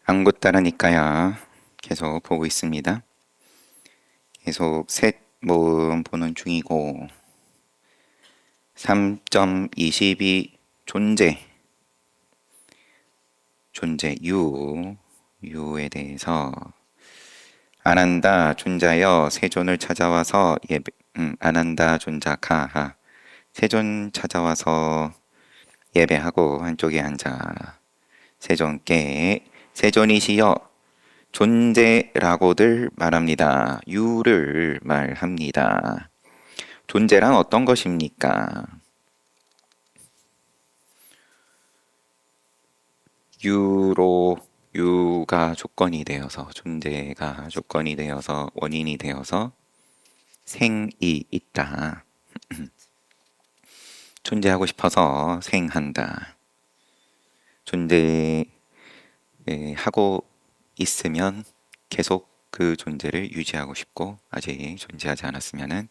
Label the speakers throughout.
Speaker 1: 안 굳다라니까요. 계속 보고 있습니다. 계속 셋 모음 보는 중이고 3.22 존재 유에 대해서 안 한다 존자여 세존을 찾아와서 예배 안 한다 존자 가하 세존 찾아와서 예배하고 한쪽에 앉아 세존께 세존이시여 존재라고들 말합니다. 유를 말합니다. 존재란 어떤 것입니까? 유가 조건이 되어서 존재가 조건이 되어서 원인이 되어서 생이 있다. 존재하고 싶어서 생한다. 존재하고 있으면 계속 그 존재를 유지하고 싶고 아직 존재하지 않았으면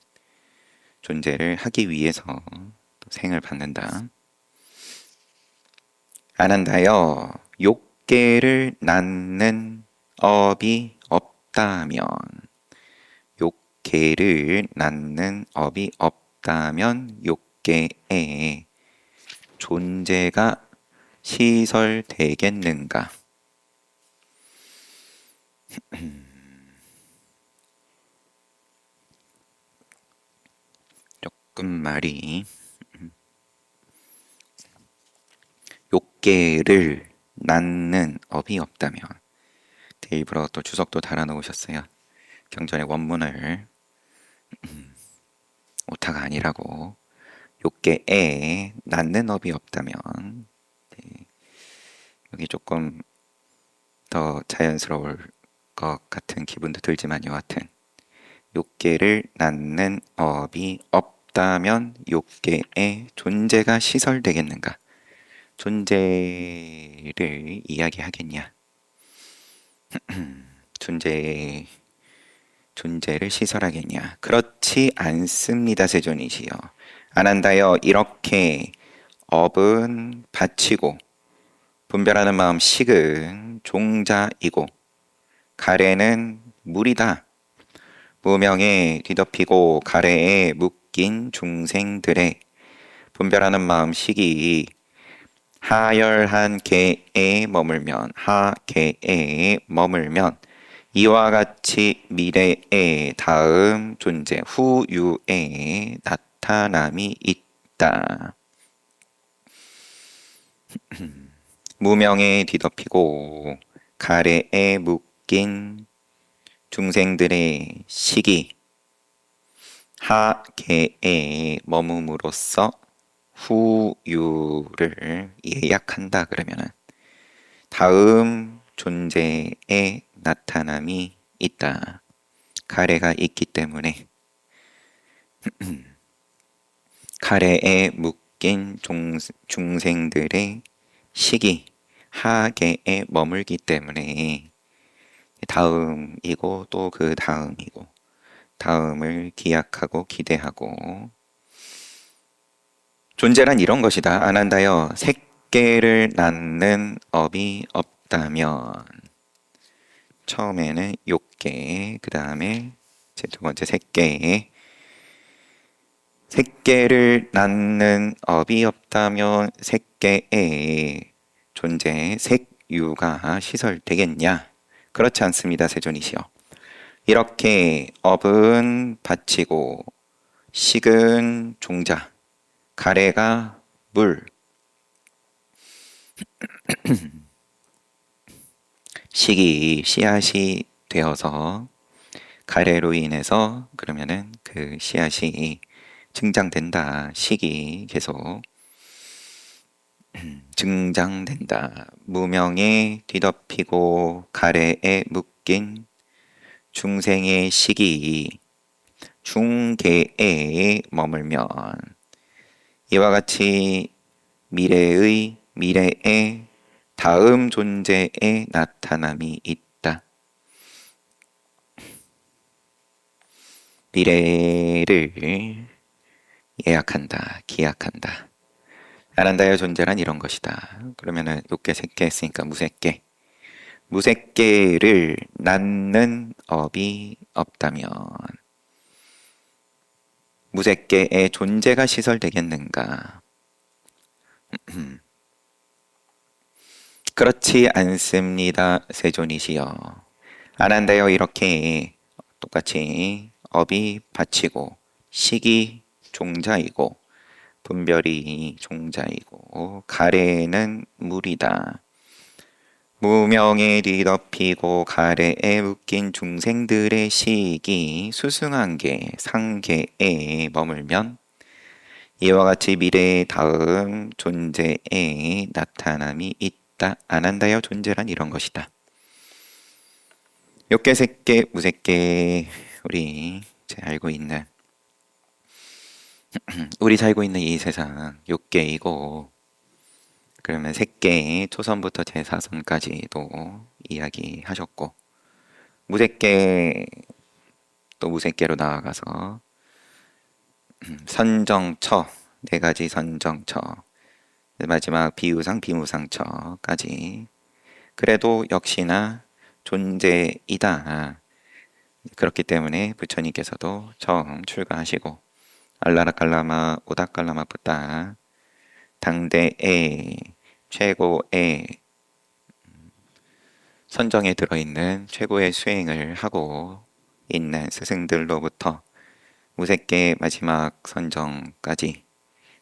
Speaker 1: 존재를 하기 위해서 또 생을 받는다. 안 한다여 욕계를 낳는 업이 없다면 욕계를 낳는 업이 없다면 욕계에 존재가 시설되겠는가? 조금 말이 욕계를 낳는 업이 없다면 일부러 또 주석도 달아놓으셨어요. 경전의 원문을 오타가 아니라고 욕계에 낳는 업이 없다면 여기 조금 더 자연스러울 것 같은 기분도 들지만 여하튼 욕계를 낳는 업이 없다면 욕계에 존재가 시설되겠는가? 존재를 이야기하겠냐? 존재를 시설하겠냐? 그렇지 않습니다, 세존이시여. 안 한다여 이렇게 업은 바치고 분별하는 마음 식은 종자이고 가래는 물이다. 무명에 뒤덮이고 가래에 묶인 중생들의 분별하는 마음 식이 하열한 개에 머물면 하개에 머물면 이와 같이 미래의 다음 존재 후유에 나타남이 있다. 무명에 뒤덮이고 가래에 묶인 중생들의 시기 하계에 머금으로써 후유를 예약한다 그러면은 다음 존재의 나타남이 있다. 가래가 있기 때문에 가래에 묶인 중생들의 시기 하계에 머물기 때문에 다음이고 또 그 다음이고 다음을 기약하고 기대하고 존재란 이런 것이다. 안 한다여 새끼를 낳는 업이 없다면 처음에는 욕계 그 다음에 제 두 번째 새끼를 낳는 업이 없다면 새끼의 존재 색유가 시설되겠냐? 그렇지 않습니다. 세존이시여. 이렇게 업은 바치고 식은 종자 가래가 물 식이 씨앗이 되어서 가래로 인해서 그러면은 그 씨앗이 증장된다. 식이 계속 증장된다. 무명에 뒤덮이고 가래에 묶인 중생의 식이 중계에 머물면 이와 같이 미래의 다음 존재의 나타남이 있다. 미래를 예약한다, 기약한다. 안 한다의 존재란 이런 것이다. 그러면은 욕계 새끼 했으니까 무새끼. 무색계를 낳는 업이 없다면 무색계의 존재가 시설되겠는가? 그렇지 않습니다. 세존이시여. 안 한다요. 이렇게 똑같이 업이 바치고 식이 종자이고 분별이 종자이고 가래는 물이다. 무명에 뒤덮이고 가래에 묶인 중생들의 식이 수승한 게 상계에 머물면 이와 같이 미래의 다음 존재의 나타남이 있다. 안 한다요. 존재란 이런 것이다. 욕계, 색계, 무색계 우리 알고 있는 우리 살고 있는 이 세상 욕계이고 그러면 색계 초선부터 제4선까지도 이야기하셨고 무색계 또 무색계로 나아가서 선정처 네 가지 선정처 마지막 비유상 비무상처까지 그래도 역시나 존재이다. 그렇기 때문에 부처님께서도 처음 출가하시고 알라라칼라마 오다칼라마 붓다 당대의 최고의 선정에 들어있는 최고의 수행을 하고 있는 스승들로부터 무색계 마지막 선정까지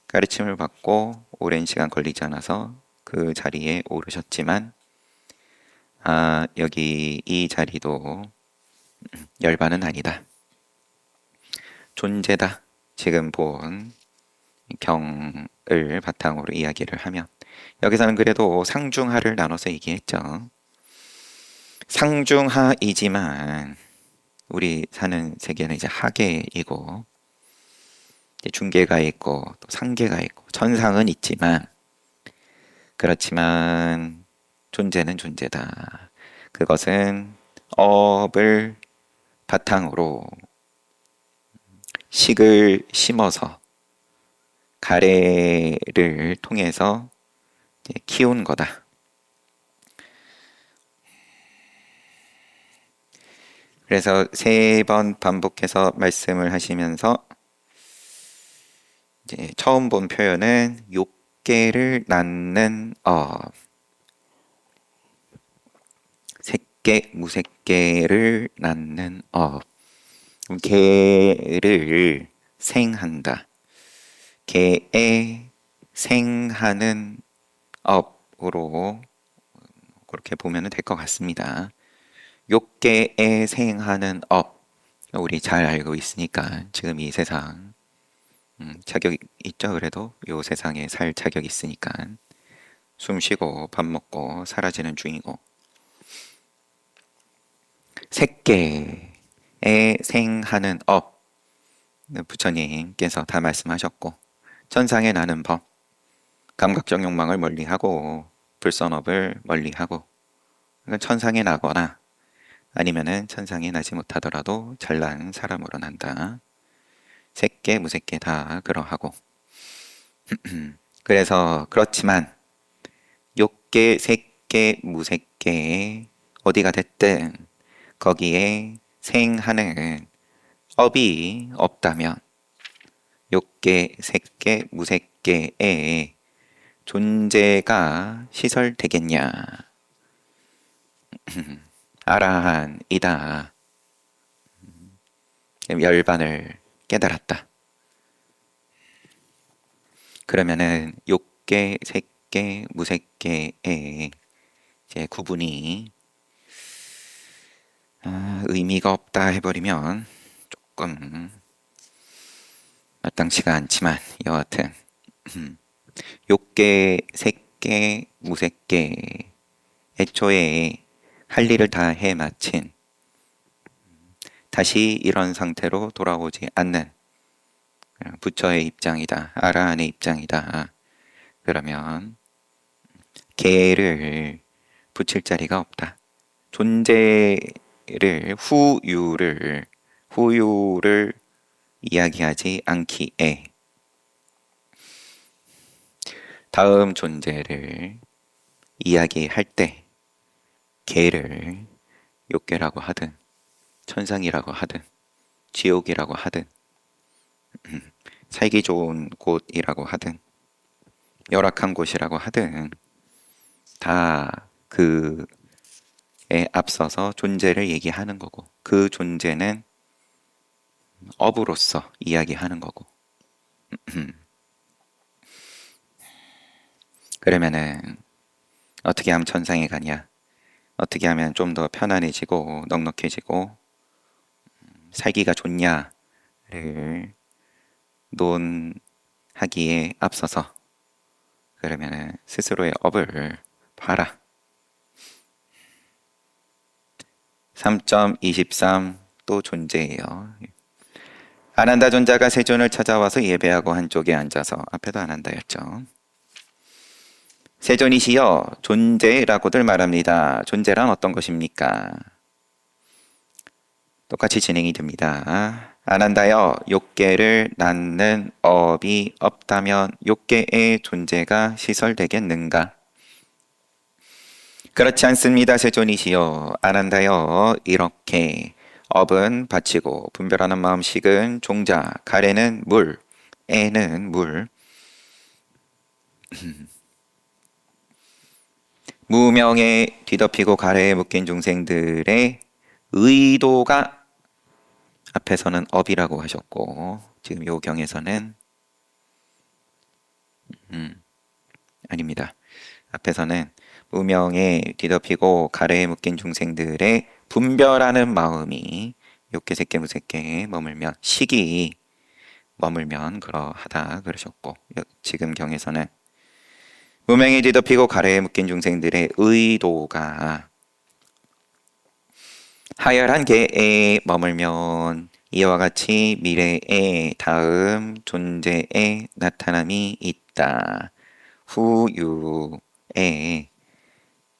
Speaker 1: 가르침을 받고 오랜 시간 걸리지 않아서 그 자리에 오르셨지만 여기 이 자리도 열반은 아니다. 존재다. 지금 본 경을 바탕으로 이야기를 하면 여기서는 그래도 상중하를 나눠서 얘기했죠. 상중하이지만 우리 사는 세계는 이제 하계이고 중계가 있고 또 상계가 있고 천상은 있지만 그렇지만 존재는 존재다. 그것은 업을 바탕으로 식을 심어서 가래를 통해서 키운 거다. 그래서 3번 반복해서 말씀을 하시면서 이제 처음 본 표현은 욕계를 낳는 업, 색계, 무색계를 낳는 업, 개를 생한다. 개에 생하는 업으로 그렇게 보면 될 것 같습니다. 욕계에 생하는 업, 우리 잘 알고 있으니까 지금 이 세상 자격 있죠. 그래도 이 세상에 살 자격 있으니까 숨 쉬고 밥 먹고 사라지는 중이고 색계에 생하는 업 부처님께서 다 말씀하셨고 천상에 나는 법 감각적 욕망을 멀리하고 불선업을 멀리하고 천상에 나거나 아니면은 천상에 나지 못하더라도 잘난 사람으로 난다. 색계 무색계 다 그러하고 그래서 그렇지만 욕계 색계 무색계 어디가 됐든 거기에 생하는 업이 없다면 욕계 색계 무색계의 존재가 시설되겠냐. 아라한이다. 열반을 깨달았다. 그러면은 욕계, 색계, 무색계의 이제 구분이 의미가 없다 해버리면 조금 마땅치가 않지만 여하튼 욕계, 색계, 무색계 애초에 할 일을 다 해 마친 다시 이런 상태로 돌아오지 않는 부처의 입장이다. 아라한의 입장이다. 그러면 개를 붙일 자리가 없다. 존재를 후유를 이야기하지 않기에 다음 존재를 이야기할 때 개를 욕개라고 하든 천상이라고 하든 지옥이라고 하든 살기 좋은 곳이라고 하든 열악한 곳이라고 하든 다 그에 앞서서 존재를 얘기하는 거고, 그 존재는 업으로서 이야기하는 거고. 그러면은 어떻게 하면 천상에 가냐? 어떻게 하면 좀 더 편안해지고 넉넉해지고 살기가 좋냐를 논하기에 앞서서 그러면은 스스로의 업을 봐라. 3.23 또 존재예요. 아난다 존자가 세존을 찾아와서 예배하고 한쪽에 앉아서, 앞에도 아난다였죠. 세존이시여 존재라고들 말합니다. 존재란 어떤 것입니까? 똑같이 진행이 됩니다. 아난다여 욕계를 낳는 업이 없다면 욕계의 존재가 시설되겠는가? 그렇지 않습니다. 세존이시여 아난다여 이렇게 업은 바치고 분별하는 마음식은 종자, 가래는 물, 애는 물, 무명에 뒤덮이고 가래에 묶인 중생들의 의도가, 앞에서는 업이라고 하셨고 지금 요 경에서는 아닙니다. 앞에서는 무명에 뒤덮이고 가래에 묶인 중생들의 분별하는 마음이 욕계색계 무색계에 머물면, 식이 머물면 그러하다 그러셨고, 지금 경에서는 무명에 뒤덮이고 가래에 묶인 중생들의 의도가 하열한 계에 머물면 이와 같이 미래의 다음 존재의 나타남이 있다. 후유의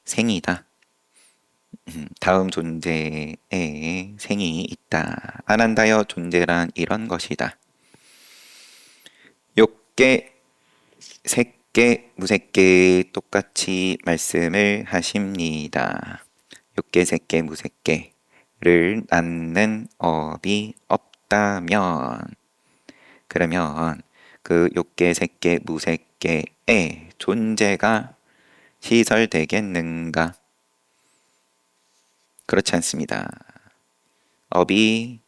Speaker 1: 생이다. 다음 존재의 생이 있다. 아난다여 존재란 이런 것이다. 욕계, 색계, 무색계 똑같이 말씀을 하십니다. 욕계, 색계, 무색계를 낳는 업이 없다면, 그러면 그 욕계, 색계, 무색계의 존재가 시설되겠는가? 그렇지 않습니다. 업이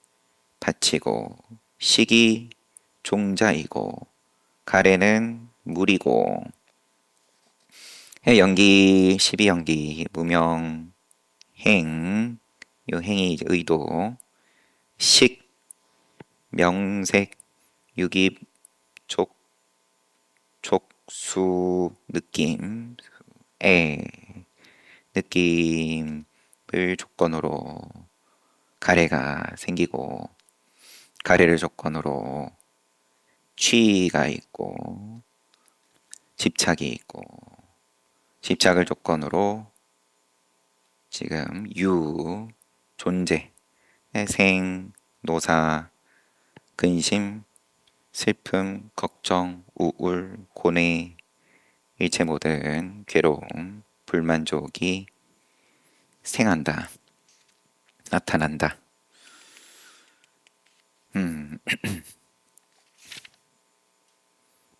Speaker 1: 바치고 식이 종자이고 가래는 물이고 해연기, 12연기, 무명, 행, 요 행이 이제 의도, 식, 명색, 유깁, 촉, 촉수, 느낌, 느낌을 조건으로 가래가 생기고, 가래를 조건으로 취가 있고 집착이 있고, 집착을 조건으로 지금 유, 존재, 생, 노사, 근심, 슬픔, 걱정, 우울, 고뇌, 일체 모든 괴로움, 불만족이 생한다, 나타난다.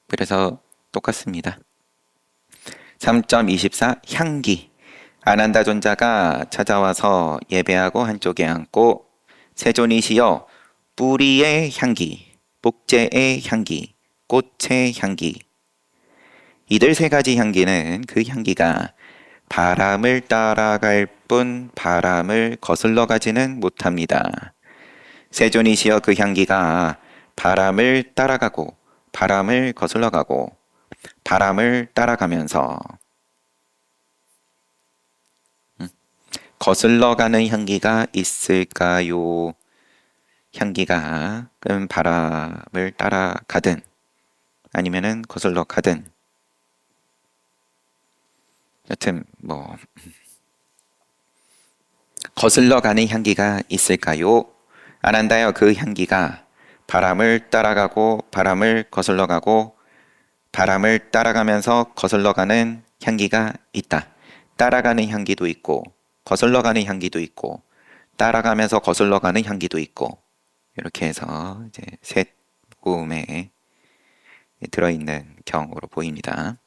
Speaker 1: 그래서 똑같습니다. 3.24 향기. 아난다 존자가 찾아와서 예배하고 한쪽에 앉고, 세존이시여 뿌리의 향기, 복제의 향기, 꽃의 향기, 이들 세 가지 향기는 그 향기가 바람을 따라갈 뿐 바람을 거슬러 가지는 못합니다. 세존이시여 그 향기가 바람을 따라가고 바람을 거슬러 가고 바람을 따라가면서 거슬러 가는 향기가 있을까요? 향기가 그럼 바람을 따라가든 아니면은 거슬러 가든, 여튼 뭐 거슬러 가는 향기가 있을까요? 아난다여 그 향기가 바람을 따라가고 바람을 거슬러 가고 바람을 따라가면서 거슬러 가는 향기가 있다. 따라가는 향기도 있고 거슬러 가는 향기도 있고 따라가면서 거슬러 가는 향기도 있고 이렇게 해서 이제 셋 모음에 들어있는 경우로 보입니다.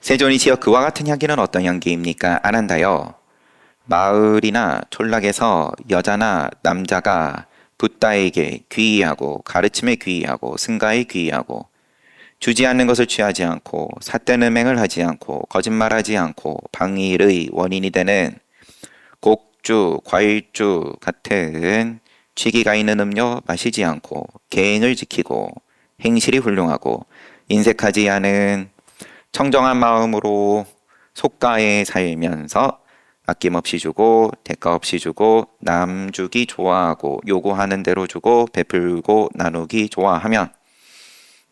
Speaker 1: 세존이 지어 그와 같은 향기는 어떤 향기입니까? 안한다요. 마을이나 촌락에서 여자나 남자가 붓다에게 귀의하고 가르침에 귀의하고 승가에 귀의하고 주지 않는 것을 취하지 않고 삿된 음행을 하지 않고 거짓말하지 않고 방일의 원인이 되는 곡주, 과일주 같은 취기가 있는 음료 마시지 않고 계행을 지키고 행실이 훌륭하고 인색하지 않은 청정한 마음으로 속가에 살면서 아낌없이 주고 대가 없이 주고 남 주기 좋아하고 요구하는 대로 주고 베풀고 나누기 좋아하면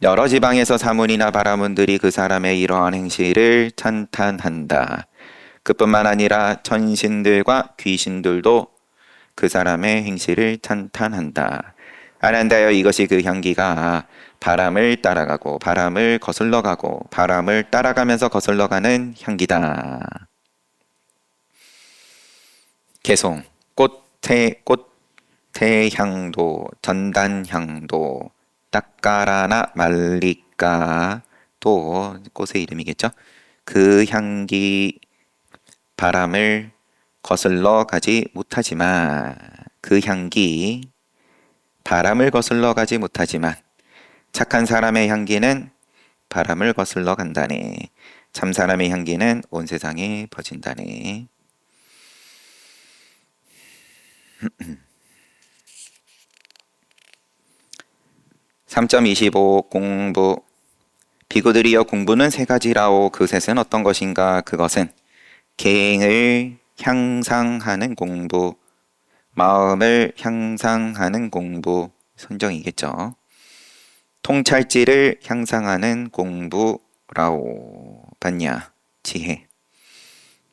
Speaker 1: 여러 지방에서 사문이나 바라문들이 그 사람의 이러한 행실을 찬탄한다. 그뿐만 아니라 천신들과 귀신들도 그 사람의 행실을 찬탄한다. 안한다여 이것이 그 향기가 바람을 따라가고 바람을 거슬러 가고 바람을 따라가면서 거슬러 가는 향기다. 개송 꽃의 향도 전단향도 딱가라나 말리까 또 꽃의 이름이겠죠. 그 향기 바람을 거슬러 가지 못하지만 그 향기 바람을 거슬러 가지 못하지만 착한 사람의 향기는 바람을 거슬러 간다네. 참 사람의 향기는 온 세상에 퍼진다네. 3.25 공부 비구들이여 공부는 세 가지라오. 그 셋은 어떤 것인가? 그것은 계행을 향상하는 공부, 마음을 향상하는 공부, 선정이겠죠. 통찰지를 향상하는 공부라오. 봤냐? 지혜.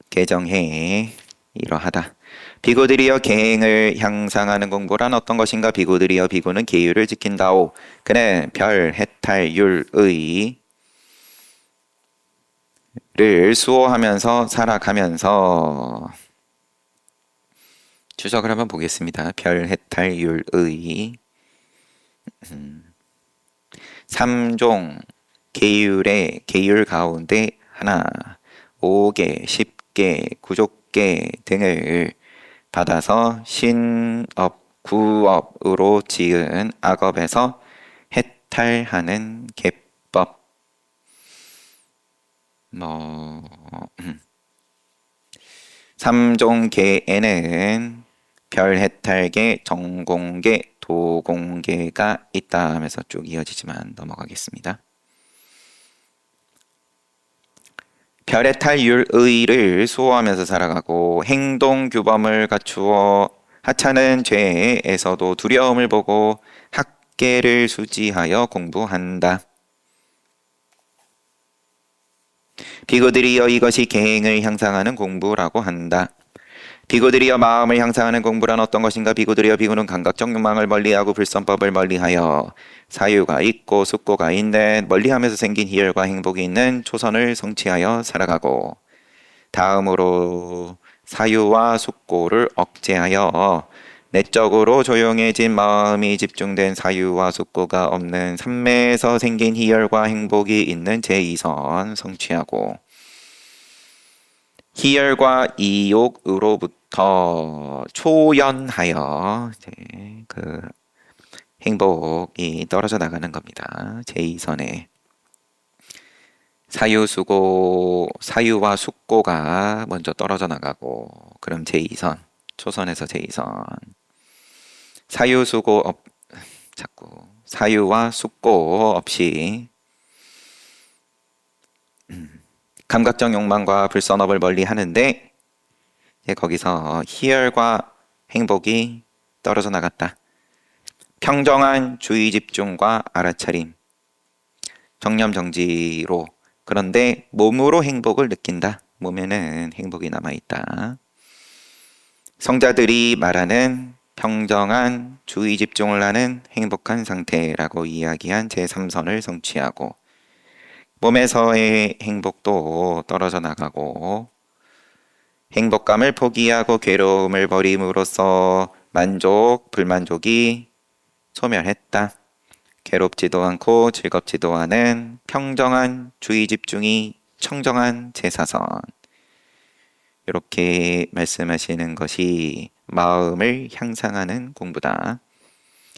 Speaker 1: 개정해. 이러하다. 비구들이여 계행을 향상하는 공부란 어떤 것인가? 비구들이여 비구는 계율을 지킨다오. 그는 별, 해탈, 율의 를 수호하면서 살아가면서 추적을 한번 보겠습니다. 별, 해탈, 율의 3종 계율의 계율 가운데 하나 5개, 10개, 구족계 등을 받아서 신업, 구업으로 지은 악업에서 해탈하는 계법. 삼종계에는 별해탈계, 정공계, 도공계가 있다 하면서 쭉 이어지지만 넘어가겠습니다. 별해탈율의를 수호하면서 살아가고 행동규범을 갖추어 하찮은 죄에서도 두려움을 보고 학계를 수지하여 공부한다. 비구들이여 이것이 계행을 향상하는 공부라고 한다. 비구들이여 마음을 향상하는 공부란 어떤 것인가? 비구들이여 비구는 감각적 욕망을 멀리하고 불선법을 멀리하여 사유가 있고 숙고가 있는 멀리하면서 생긴 희열과 행복이 있는 초선을 성취하여 살아가고 다음으로 사유와 숙고를 억제하여 내적으로 조용해진 마음이 집중된 사유와 숙고가 없는 삼매에서 생긴 희열과 행복이 있는 제2선 성취하고 희열과 이욕으로부터 초연하여 그 행복이 떨어져 나가는 겁니다. 제2선에 사유와 숙고가 먼저 떨어져 나가고 그럼 제2선 초선에서 제2선 사유와 숙고 없이 감각적 욕망과 불선업을 멀리 하는데 거기서 희열과 행복이 떨어져 나갔다. 평정한 주의 집중과 알아차림, 정념정지로 그런데 몸으로 행복을 느낀다. 몸에는 행복이 남아있다. 성자들이 말하는 평정한 주의 집중을 하는 행복한 상태라고 이야기한 제3선을 성취하고 몸에서의 행복도 떨어져 나가고 행복감을 포기하고 괴로움을 버림으로써 만족, 불만족이 소멸했다. 괴롭지도 않고 즐겁지도 않은 평정한 주의 집중이 청정한 제사선. 이렇게 말씀하시는 것이 마음을 향상하는 공부다.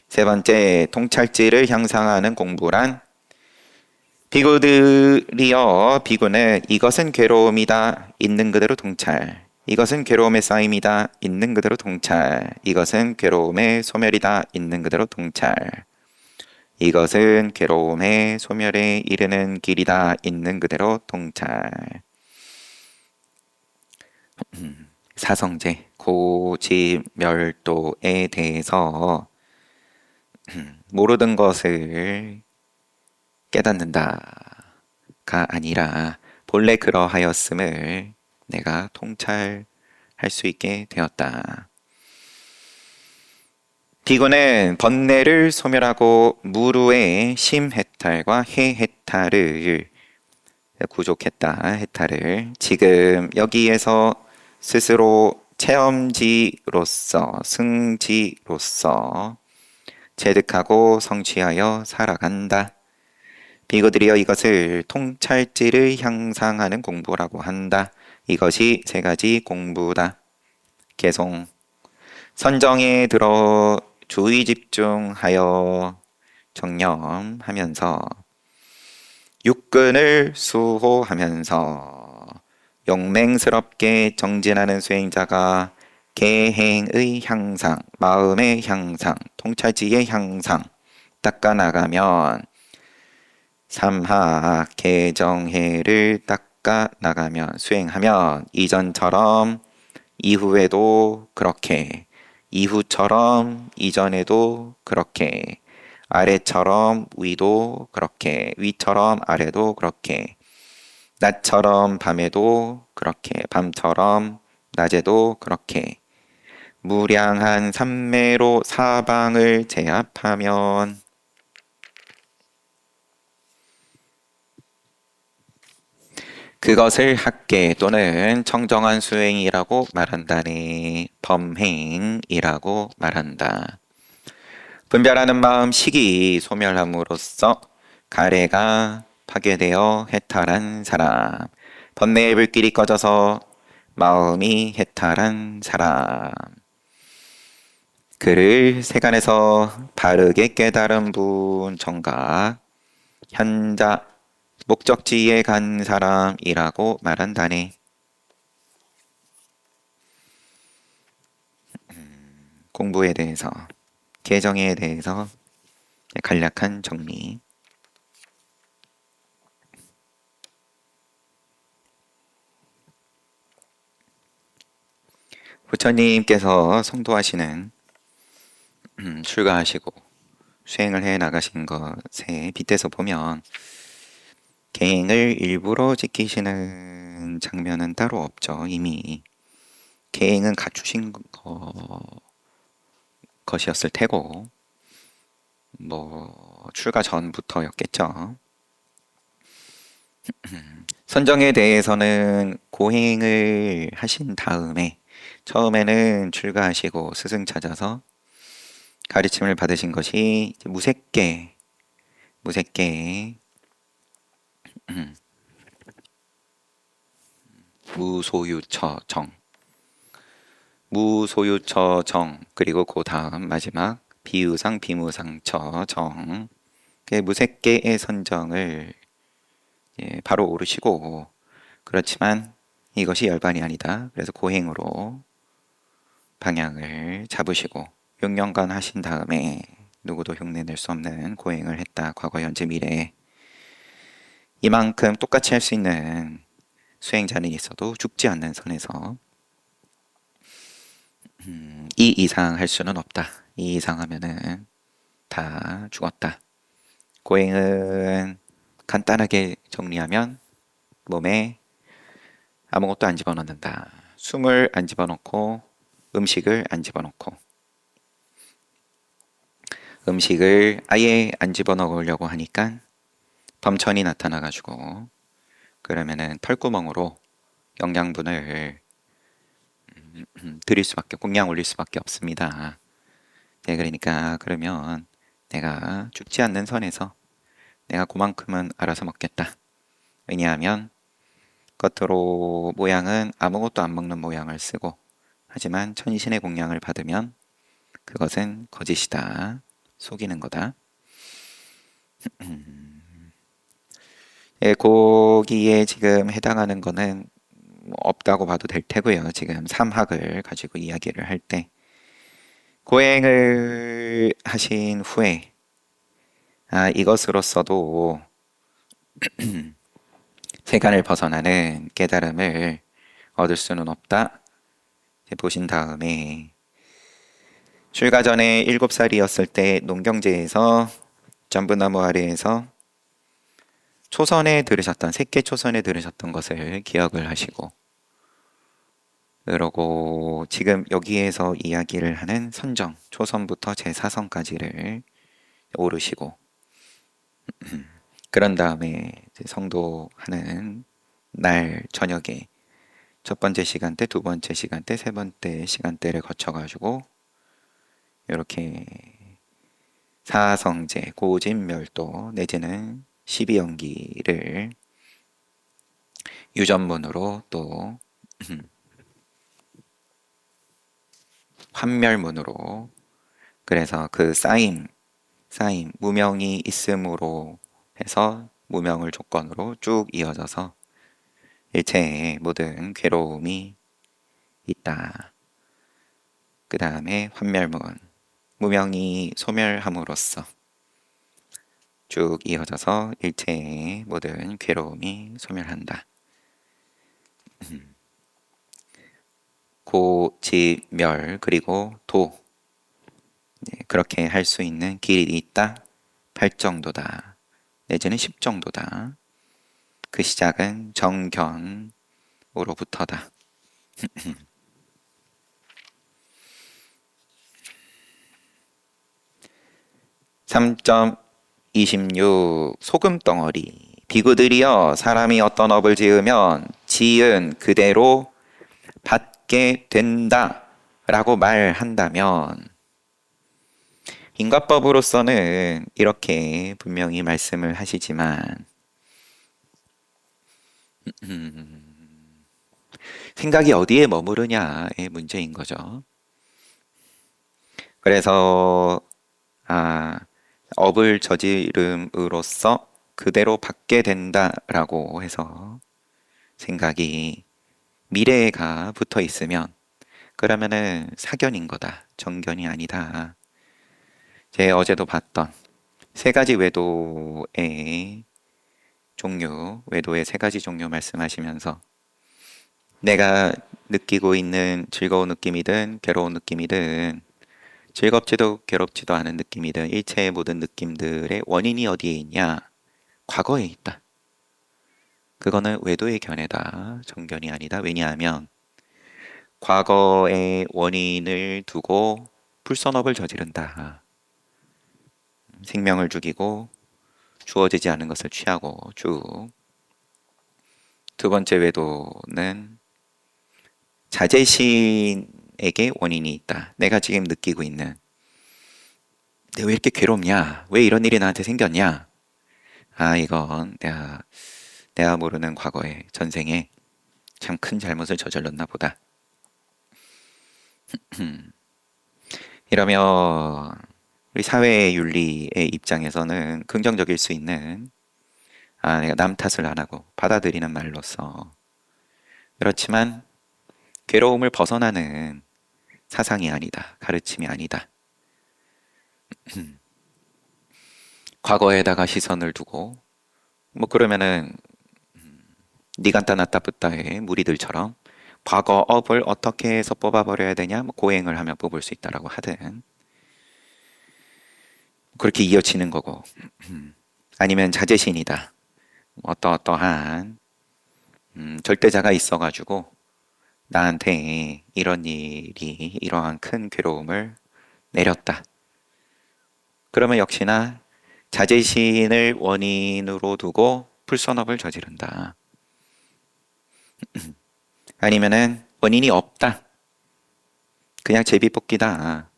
Speaker 1: 세 번째, 통찰지를 향상하는 공부란 비구들이여, 비구는 이것은 괴로움이다. 있는 그대로 통찰. 이것은 괴로움의 쌓임이다. 있는 그대로 통찰. 이것은 괴로움의 소멸이다. 있는 그대로 통찰. 이것은 괴로움의 소멸에 이르는 길이다. 있는 그대로 통찰. 사성제, 고지멸도에 대해서 모르던 것을 깨닫는다가 아니라 본래 그러하였음을 내가 통찰할 수 있게 되었다. 비구는 번뇌를 소멸하고 무루의 심해탈과 해해탈을 구족했다. 해탈을 지금 여기에서 스스로 체험지로서 승지로서 체득하고 성취하여 살아간다. 비구들이여, 이것을 통찰지를 향상하는 공부라고 한다. 이것이 세 가지 공부다. 개송. 선정에 들어 주의 집중하여 정념하면서 육근을 수호하면서 용맹스럽게 정진하는 수행자가 개행의 향상, 마음의 향상, 통찰지의 향상 닦아나가면 삼하 개정해를 닦아나가면 수행하면 이전처럼 이후에도 그렇게, 이후처럼 이전에도 그렇게, 아래처럼 위도 그렇게, 위처럼 아래도 그렇게, 낮처럼 밤에도 그렇게, 밤처럼 낮에도 그렇게, 무량한 삼매로 사방을 제압하면 그것을 학계 또는 청정한 수행이라고 말한다네. 범행이라고 말한다. 분별하는 마음 식이 소멸함으로써 가래가 파괴되어 해탈한 사람. 번뇌의 불길이 꺼져서 마음이 해탈한 사람. 그를 세간에서 바르게 깨달은 분 정각, 현자, 목적지에 간 사람이라고 말한다네. 공부에 대해서, 개정에 대해서 간략한 정리. 부처님께서 성도하시는 출가하시고 수행을 해 나가신 것에 빗대서 보면 계행을 일부러 지키시는 장면은 따로 없죠. 이미 계행은 갖추신 것이었을 테고 뭐 출가 전부터였겠죠. 선정에 대해서는 고행을 하신 다음에 처음에는 출가하시고 스승 찾아서 가르침을 받으신 것이 무색계 무소유처정, 무소유처정, 그리고 그 다음 마지막 비유상 비무상처정, 무색계의 선정을 바로 오르시고, 그렇지만 이것이 열반이 아니다. 그래서 고행으로 방향을 잡으시고 6년간 하신 다음에 누구도 흉내낼 수 없는 고행을 했다. 과거, 현재, 미래에 이만큼 똑같이 할 수 있는 수행자는 있어도 죽지 않는 선에서 이 이상 할 수는 없다. 이 이상 하면은 다 죽었다. 고행은 간단하게 정리하면 몸에 아무것도 안 집어넣는다. 숨을 안 집어넣고 음식을 안 집어넣고 음식을 아예 안 집어넣으려고 하니까 범천이 나타나가지고 그러면은 털구멍으로 영양분을 드릴 수밖에, 공양 올릴 수밖에 없습니다. 네, 그러니까 그러면 내가 죽지 않는 선에서 내가 그만큼은 알아서 먹겠다. 왜냐하면 겉으로 모양은 아무것도 안 먹는 모양을 쓰고, 하지만 천신의 공양을 받으면 그것은 거짓이다. 속이는 거다. 예, 거기에 지금 해당하는 거는 뭐 없다고 봐도 될 테고요. 지금 삼학을 가지고 이야기를 할 때 고행을 하신 후에 이것으로서도 세간을 벗어나는 깨달음을 얻을 수는 없다. 보신 다음에 출가 전에 7살이었을 때 농경제에서 전부나무 아래에서 초선에 들으셨던, 새끼 초선에 들으셨던 것을 기억을 하시고, 그러고 지금 여기에서 이야기를 하는 선정, 초선부터 제4선까지를 오르시고, 그런 다음에 성도하는 날 저녁에 첫 번째 시간대, 두 번째 시간대, 세 번째 시간대를 거쳐가지고 이렇게 사성제, 고진멸도 내지는 12연기를 유전문으로 또 환멸문으로, 그래서 그 쌓임, 무명이 있음으로 해서 무명을 조건으로 쭉 이어져서 일체의 모든 괴로움이 있다. 그 다음에 환멸문, 무명이 소멸함으로써 쭉 이어져서 일체의 모든 괴로움이 소멸한다. 고, 지, 멸, 그리고 도. 네, 그렇게 할 수 있는 길이 있다. 8정도다. 내지는 10정도다. 그 시작은 정견으로부터다. 3.26 소금덩어리. 비구들이여, 사람이 어떤 업을 지으면 지은 그대로 받게 된다 라고 말한다면, 인과법으로서는 이렇게 분명히 말씀을 하시지만 생각이 어디에 머무르냐의 문제인 거죠. 그래서 업을 저지름으로써 그대로 받게 된다라고 해서 생각이 미래가 붙어 있으면 그러면은 사견인 거다. 정견이 아니다. 제 어제도 봤던 세 가지 외도의 종류, 외도의 세 가지 종류 말씀하시면서 내가 느끼고 있는 즐거운 느낌이든 괴로운 느낌이든 즐겁지도 괴롭지도 않은 느낌이든 일체의 모든 느낌들의 원인이 어디에 있냐? 과거에 있다. 그거는 외도의 견해다. 정견이 아니다. 왜냐하면 과거의 원인을 두고 불선업을 저지른다. 생명을 죽이고 주어지지 않은 것을 취하고 쭉. 두 번째 외도는 자제심에게 원인이 있다. 내가 지금 느끼고 있는 내가 왜 이렇게 괴롭냐? 왜 이런 일이 나한테 생겼냐? 이건 내가 모르는 과거의 전생에 참 큰 잘못을 저질렀나 보다. 이러면 우리 사회 윤리의 입장에서는 긍정적일 수 있는 내가 남 탓을 안 하고 받아들이는 말로서, 그렇지만 괴로움을 벗어나는 사상이 아니다. 가르침이 아니다. 과거에다가 시선을 두고 뭐 그러면은 니간따 나따 뿌따의 무리들처럼 과거 업을 어떻게 해서 뽑아버려야 되냐, 뭐 고행을 하면 뽑을 수 있다라고 하든 그렇게 이어지는 거고, 아니면 자제신이다. 어떠한 절대자가 있어가지고 나한테 이런 일이 이러한 큰 괴로움을 내렸다. 그러면 역시나 자제신을 원인으로 두고 풀선업을 저지른다. 아니면은 원인이 없다. 그냥 제비뽑기다.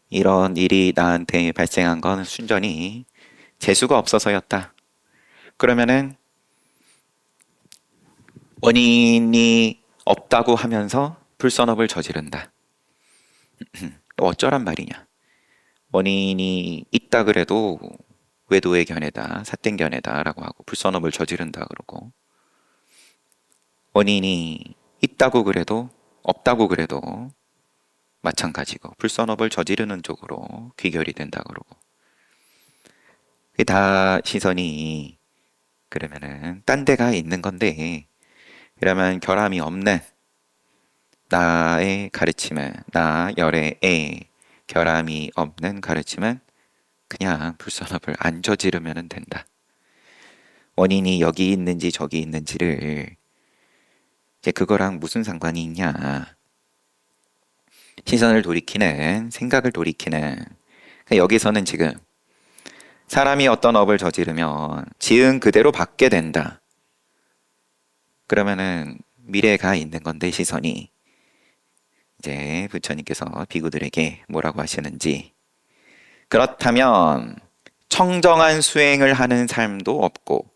Speaker 1: 이런 일이 나한테 발생한 건 순전히 재수가 없어서였다. 그러면은 원인이 없다고 하면서 불선업을 저지른다. 어쩌란 말이냐. 원인이 있다 그래도 외도의 견해다, 삿된 견해다라고 하고 불선업을 저지른다 그러고 원인이 있다고 그래도 없다고 그래도 마찬가지고 불선업을 저지르는 쪽으로 귀결이 된다 그러고 그게 다 시선이 그러면은 딴 데가 있는 건데 그러면 결함이 없는 나의 가르침은 나 열애의 결함이 없는 가르침은 그냥 불선업을 안 저지르면 된다. 원인이 여기 있는지 저기 있는지를 이제 그거랑 무슨 상관이 있냐. 시선을 돌이키는 생각을 돌이키는 그러니까 여기서는 지금 사람이 어떤 업을 저지르면 지은 그대로 받게 된다. 그러면은 미래가 있는 건데 시선이 이제 부처님께서 비구들에게 뭐라고 하시는지 그렇다면 청정한 수행을 하는 삶도 없고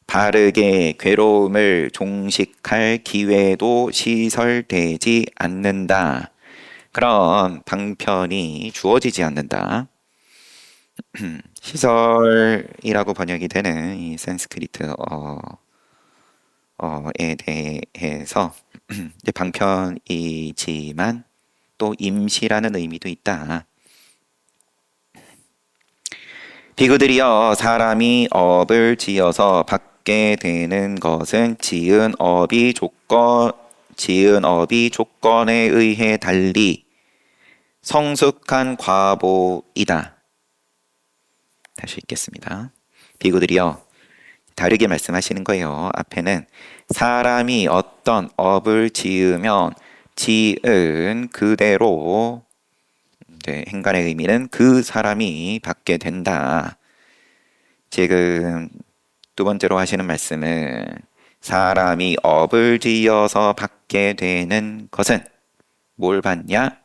Speaker 1: 바르게 괴로움을 종식할 기회도 시설되지 않는다. 그런 방편이 주어지지 않는다. 시설이라고 번역이 되는 이 산스크리트어에 대해서 이제 방편이지만 또 임시라는 의미도 있다. 비구들이여 사람이 업을 지어서 받게 되는 것은 지은 업이 조건에 의해 달리 성숙한 과보이다. 다시 읽겠습니다. 비구들이여 다르게 말씀하시는 거예요. 앞에는 사람이 어떤 업을 지으면 지은 그대로 행간의 의미는 그 사람이 받게 된다. 지금 두 번째로 하시는 말씀은 사람이 업을 지어서 받게 되는 것은 뭘 받냐?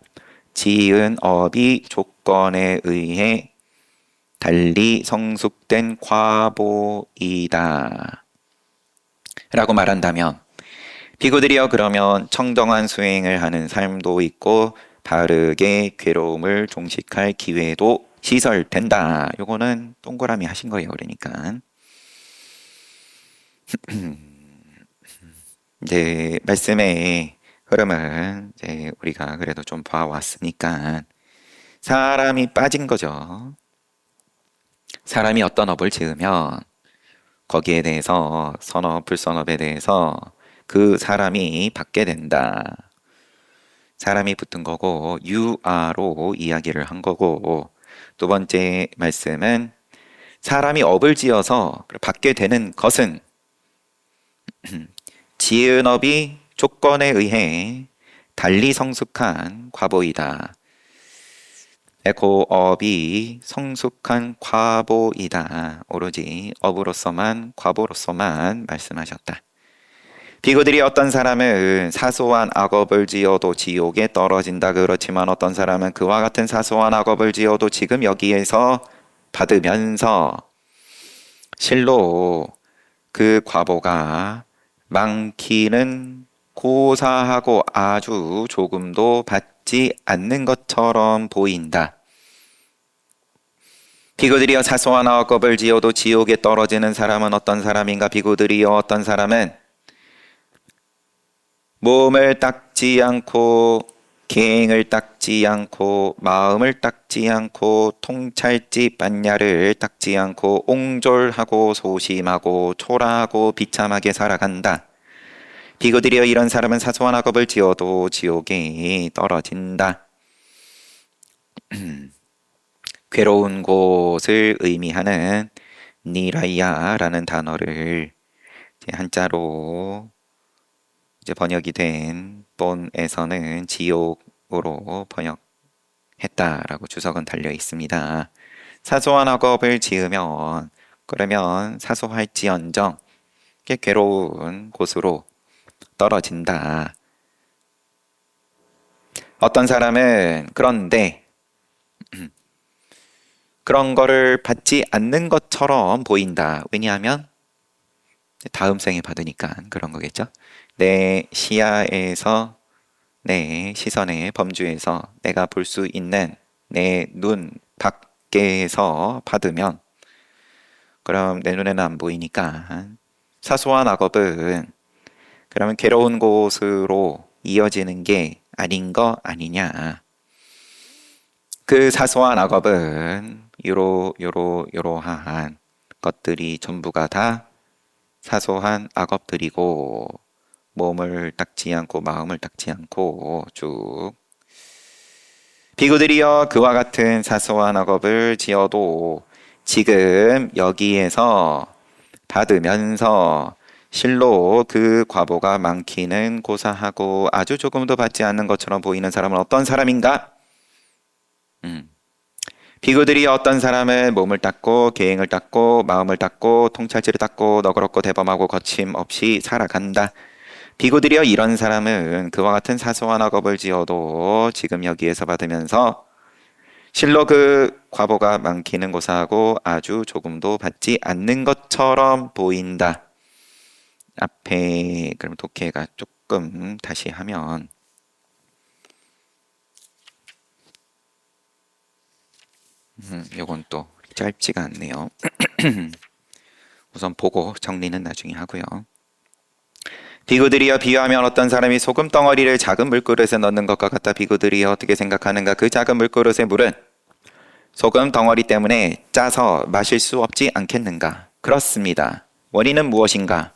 Speaker 1: 지은 업이 조건에 의해 달리 성숙된 과보이다. 라고 말한다면 비구들이여 그러면 청정한 수행을 하는 삶도 있고 바르게 괴로움을 종식할 기회도 시설된다. 요거는 동그라미 하신 거예요. 그러니까 이제 말씀의 흐름을 이제 우리가 그래도 좀 봐왔으니까 사람이 빠진 거죠. 사람이 어떤 업을 지으면 거기에 대해서 선업, 불선업에 대해서 그 사람이 받게 된다. 사람이 붙은 거고 유아로 이야기를 한 거고 두 번째 말씀은 사람이 업을 지어서 받게 되는 것은 지은 업이 조건에 의해 달리 성숙한 과보이다. 그 업이 성숙한 과보이다. 오로지 업으로서만 과보로서만 말씀하셨다. 비구들이 어떤 사람은 사소한 악업을 지어도 지옥에 떨어진다. 그렇지만 어떤 사람은 그와 같은 사소한 악업을 지어도 지금 여기에서 받으면서 실로 그 과보가 많기는 고사하고 아주 조금도 받지 않는 것처럼 보인다. 비구들이여 사소한 악업을 지어도 지옥에 떨어지는 사람은 어떤 사람인가? 비구들이여 어떤 사람은 몸을 닦지 않고 계행을 닦지 않고 마음을 닦지 않고 통찰지 빤야를 닦지 않고 옹졸하고 소심하고 초라하고 비참하게 살아간다. 비구들이여 이런 사람은 사소한 악업을 지어도 지옥에 떨어진다. 괴로운 곳을 의미하는 니라이야라는 단어를 한자로 이제 번역이 된 본에서는 지옥으로 번역했다라고 주석은 달려 있습니다. 사소한 악업을 지으면 그러면 사소할지언정 괴로운 곳으로 떨어진다. 어떤 사람은 그런데 그런 거를 받지 않는 것처럼 보인다. 왜냐하면 다음 생에 받으니까 그런 거겠죠. 내 시야에서 내 시선의 범주에서 내가 볼 수 있는 내 눈 밖에서 받으면 그럼 내 눈에는 안 보이니까 사소한 악업은 그러면 괴로운 곳으로 이어지는 게 아닌 거 아니냐. 그 사소한 악업은 요러한 것들이 전부가 다 사소한 악업들이고 몸을 닦지 않고 마음을 닦지 않고 쭉 비구들이여 그와 같은 사소한 악업을 지어도 지금 여기에서 받으면서 실로 그 과보가 많기는 고사하고 아주 조금도 받지 않는 것처럼 보이는 사람은 어떤 사람인가? 비구들이 어떤 사람은 몸을 닦고 계행을 닦고 마음을 닦고 통찰지를 닦고 너그럽고 대범하고 거침없이 살아간다. 비구들이여 이런 사람은 그와 같은 사소한 악업을 지어도 지금 여기에서 받으면서 실로 그 과보가 많기는 고사하고 아주 조금도 받지 않는 것처럼 보인다. 앞에 그럼 독해가 조금 다시 하면 요건 또 짧지가 않네요. 우선 보고 정리는 나중에 하고요. 비구들이여 비유하면 어떤 사람이 소금 덩어리를 작은 물그릇에 넣는 것과 같다. 비구들이여 어떻게 생각하는가? 그 작은 물그릇의 물은 소금 덩어리 때문에 짜서 마실 수 없지 않겠는가? 그렇습니다. 원인은 무엇인가?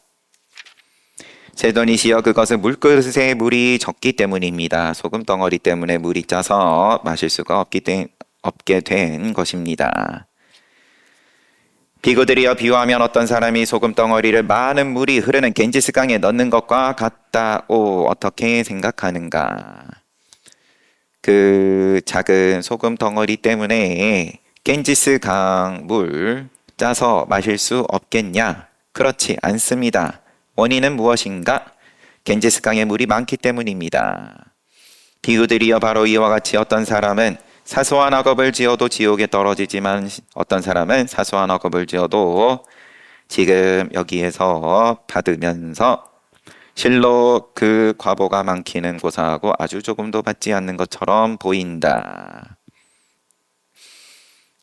Speaker 1: 세도니시여 그것은 물그릇에 물이 적기 때문입니다. 소금 덩어리 때문에 물이 짜서 마실 수가 없게 된 것입니다. 비구들이여 비유하면 어떤 사람이 소금 덩어리를 많은 물이 흐르는 겐지스강에 넣는 것과 같다오 어떻게 생각하는가? 그 작은 소금 덩어리 때문에 겐지스강 물 짜서 마실 수 없겠냐? 그렇지 않습니다. 원인은 무엇인가? 겐지스강에 물이 많기 때문입니다. 비구들이여 바로 이와 같이 어떤 사람은 사소한 악업을 지어도 지옥에 떨어지지만 어떤 사람은 사소한 악업을 지어도 지금 여기에서 받으면서 실로 그 과보가 많기는 고사하고 아주 조금도 받지 않는 것처럼 보인다.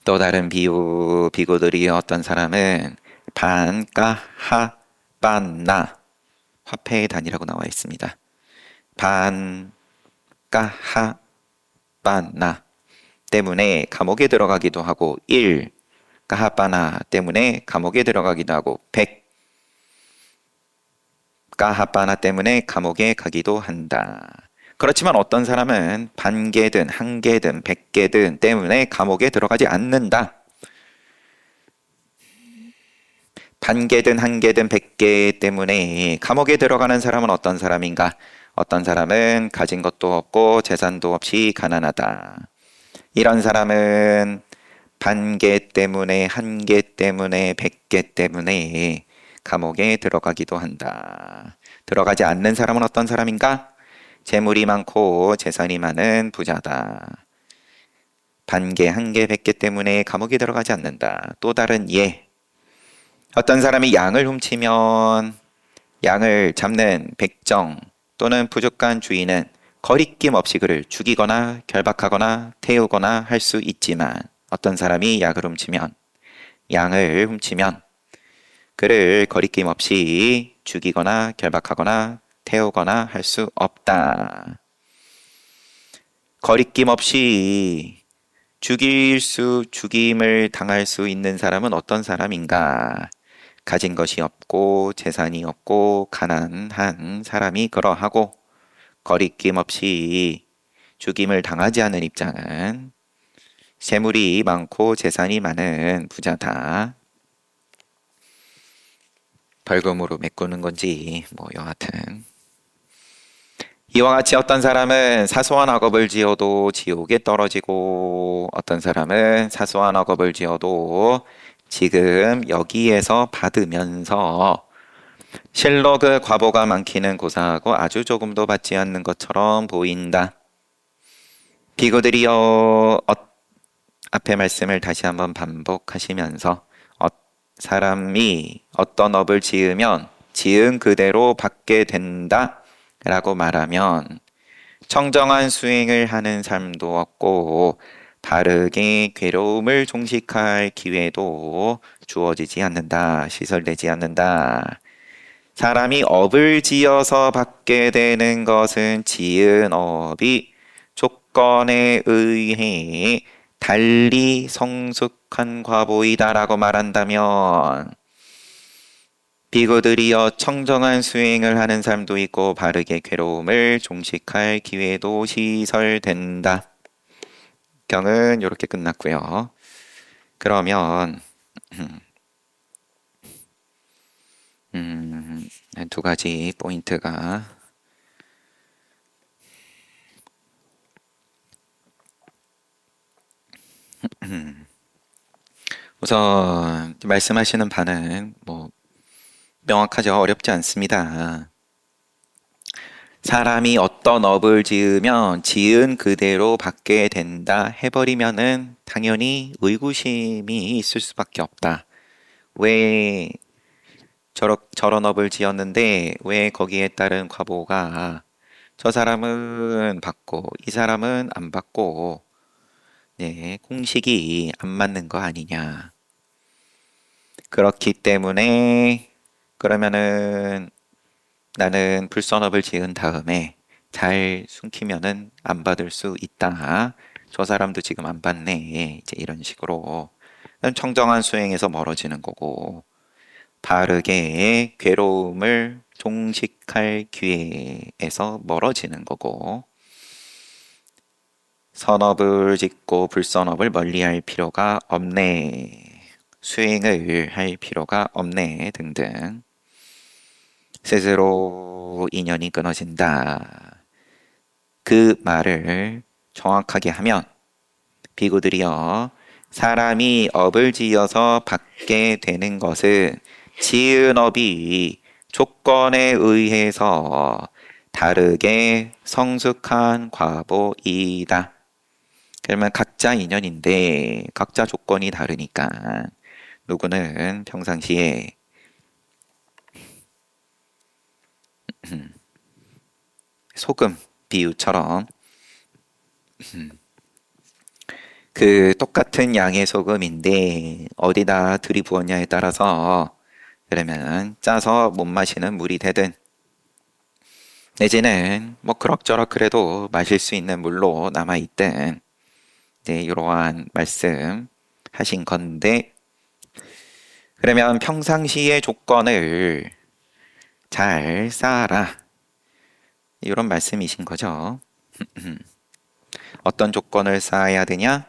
Speaker 1: 또 다른 비구들이 어떤 사람은 반가하 반나 화폐의 단위라고 나와 있습니다. 반가하 반나 때문에 감옥에 들어가기도 하고 1 까하바나 때문에 감옥에 들어가기도 하고 100 까하바나 때문에 감옥에 가기도 한다. 그렇지만 어떤 사람은 반개든 한개든 100개든 때문에 감옥에 들어가지 않는다. 반개든 한개든 100개 때문에 감옥에 들어가는 사람은 어떤 사람인가? 어떤 사람은 가진 것도 없고 재산도 없이 가난하다. 이런 사람은 반개 때문에 한개 때문에 100개 때문에 감옥에 들어가기도 한다. 들어가지 않는 사람은 어떤 사람인가? 재물이 많고 재산이 많은 부자다. 반개, 한개, 100개 때문에 감옥에 들어가지 않는다. 또 다른 예. 어떤 사람이 양을 훔치면 양을 잡는 백정 또는 부족한 주인은 거리낌 없이 그를 죽이거나 결박하거나 태우거나 할 수 있지만 어떤 사람이 양을 훔치면 그를 거리낌 없이 죽이거나 결박하거나 태우거나 할 수 없다. 거리낌 없이 죽임을 당할 수 있는 사람은 어떤 사람인가? 가진 것이 없고 재산이 없고 가난한 사람이 그러하고 거리낌 없이 죽임을 당하지 않은 입장은 재물이 많고 재산이 많은 부자다. 벌금으로 메꾸는 건지 뭐 여하튼 이와 같이 어떤 사람은 사소한 악업을 지어도 지옥에 떨어지고 어떤 사람은 사소한 악업을 지어도 지금 여기에서 받으면서 실로 그 과보가 많기는 고사하고 아주 조금도 받지 않는 것처럼 보인다. 비구들이여 앞에 말씀을 다시 한번 반복하시면서 사람이 어떤 업을 지으면 지은 그대로 받게 된다 라고 말하면 청정한 수행을 하는 삶도 없고 바르게 괴로움을 종식할 기회도 주어지지 않는다, 시설되지 않는다. 사람이 업을 지어서 받게 되는 것은 지은 업이 조건에 의해 달리 성숙한 과보이다라고 말한다면 비구들이여 청정한 수행을 하는 삶도 있고 바르게 괴로움을 종식할 기회도 시설된다. 경은 이렇게 끝났고요. 그러면 두 가지 포인트가 우선 말씀하시는 바는 명확하죠. 어렵지 않습니다. 사람이 어떤 업을 지으면 지은 그대로 받게 된다 해버리면은 당연히 의구심이 있을 수밖에 없다. 왜 저런 업을 지었는데 왜 거기에 따른 과보가 저 사람은 받고 이 사람은 안 받고 네, 공식이 안 맞는 거 아니냐. 그렇기 때문에 그러면은 나는 불선업을 지은 다음에 잘 숨기면은 안 받을 수 있다. 저 사람도 지금 안 받네. 이제 이런 식으로 청정한 수행에서 멀어지는 거고 바르게 괴로움을 종식할 기회에서 멀어지는 거고 선업을 짓고 불선업을 멀리할 필요가 없네. 수행을 할 필요가 없네 등등 스스로 인연이 끊어진다. 그 말을 정확하게 하면 비구들이여 사람이 업을 지어서 받게 되는 것은 지은 업이 조건에 의해서 다르게 성숙한 과보이다. 그러면 각자 인연인데 각자 조건이 다르니까 누구는 평상시에 소금 비유처럼 그 똑같은 양의 소금인데 어디다 들이부었냐에 따라서 그러면 짜서 못 마시는 물이 되든 내지는 그럭저럭 그래도 마실 수 있는 물로 남아 있든 이제 이러한 말씀 하신 건데 그러면 평상시의 조건을 잘 쌓아라 이런 말씀이신 거죠. 어떤 조건을 쌓아야 되냐?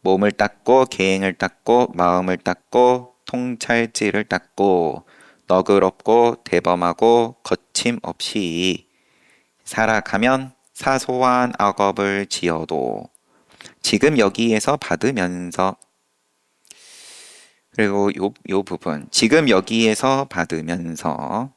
Speaker 1: 몸을 닦고 계행을 닦고 마음을 닦고 통찰지를 닦고 너그럽고 대범하고 거침없이 살아가면 사소한 악업을 지어도 지금 여기에서 받으면서 그리고 요 부분 지금 여기에서 받으면서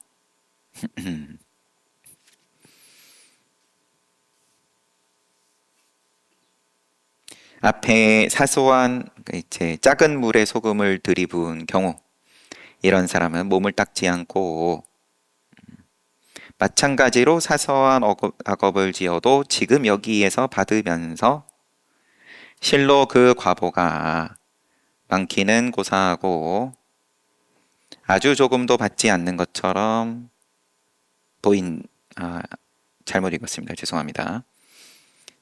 Speaker 1: 앞에 사소한 이제 작은 물에 소금을 들이부은 경우 이런 사람은 몸을 닦지 않고 마찬가지로 사소한 악업을 지어도 지금 여기에서 받으면서 실로 그 과보가 많기는 고사하고 아주 조금도 받지 않는 것처럼 보인 잘못 읽었습니다. 죄송합니다.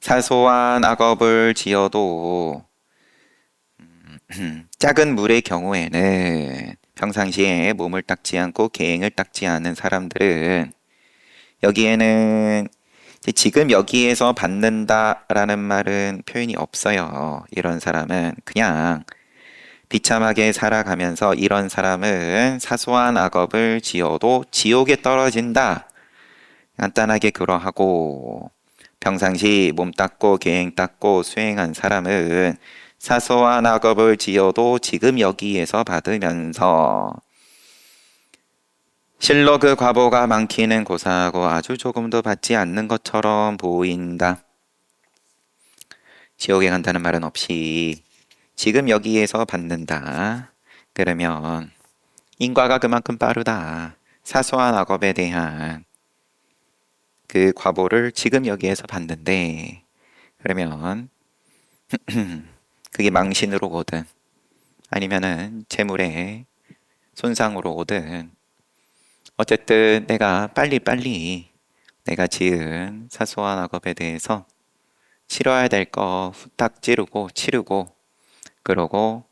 Speaker 1: 사소한 악업을 지어도 작은 물의 경우에는 평상시에 몸을 닦지 않고 계행을 닦지 않은 사람들은 여기에는 지금 여기에서 받는다라는 말은 표현이 없어요. 이런 사람은 그냥 비참하게 살아가면서 이런 사람은 사소한 악업을 지어도 지옥에 떨어진다. 간단하게 그러하고 평상시 몸 닦고 계행 닦고 수행한 사람은 사소한 악업을 지어도 지금 여기에서 받으면서 실로 그 과보가 많기는 고사하고 아주 조금도 받지 않는 것처럼 보인다. 지옥에 간다는 말은 없이 지금 여기에서 받는다. 그러면 인과가 그만큼 빠르다. 사소한 악업에 대한 그 과보를 지금 여기에서 받는데 그러면 그게 망신으로 오든 아니면은 재물의 손상으로 오든 어쨌든 내가 빨리빨리 내가 지은 사소한 악업에 대해서 치러야 될 거 후딱 찌르고 치르고 그러고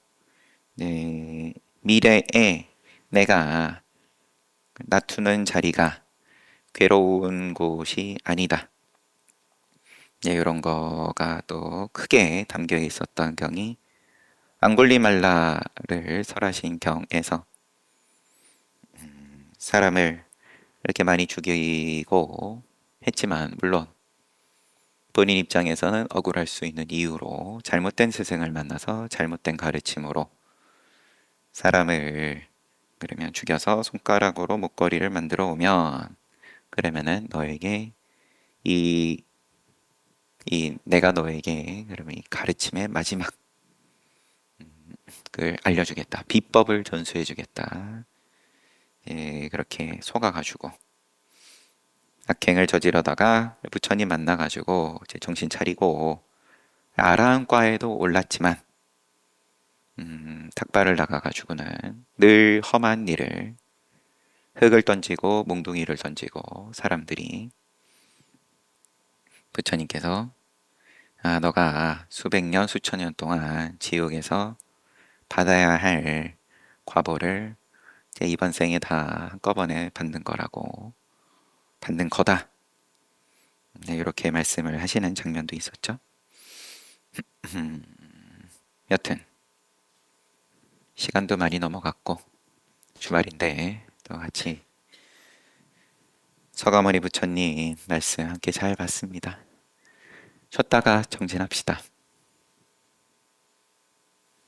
Speaker 1: 미래에 내가 놔두는 자리가 괴로운 곳이 아니다. 이런 거가 또 크게 담겨 있었던 경이 앙골리말라를 설하신 경에서 사람을 이렇게 많이 죽이고 했지만 물론 본인 입장에서는 억울할 수 있는 이유로 잘못된 스승을 만나서 잘못된 가르침으로 사람을 그러면 죽여서 손가락으로 목걸이를 만들어 오면 그러면은 너에게 이, 내가 너에게 그러면 이 가르침의 마지막 그 알려주겠다. 비법을 전수해주겠다. 예, 그렇게 속아가지고 악행을 저지르다가 부처님 만나가지고 이제 정신 차리고 아라한과에도 올랐지만 탁발을 나가가지고는 늘 험한 일을 흙을 던지고 몽둥이를 던지고 사람들이 부처님께서 너가 수백 년 수천 년 동안 지옥에서 받아야 할 과보를 이제 이번 생에 다 한꺼번에 받는 거라고 받는 거다. 네, 이렇게 말씀을 하시는 장면도 있었죠. 여튼 시간도 많이 넘어갔고 주말인데 또 같이 서가모니 부처님 말씀 함께 잘 봤습니다. 쉬었다가 정진합시다.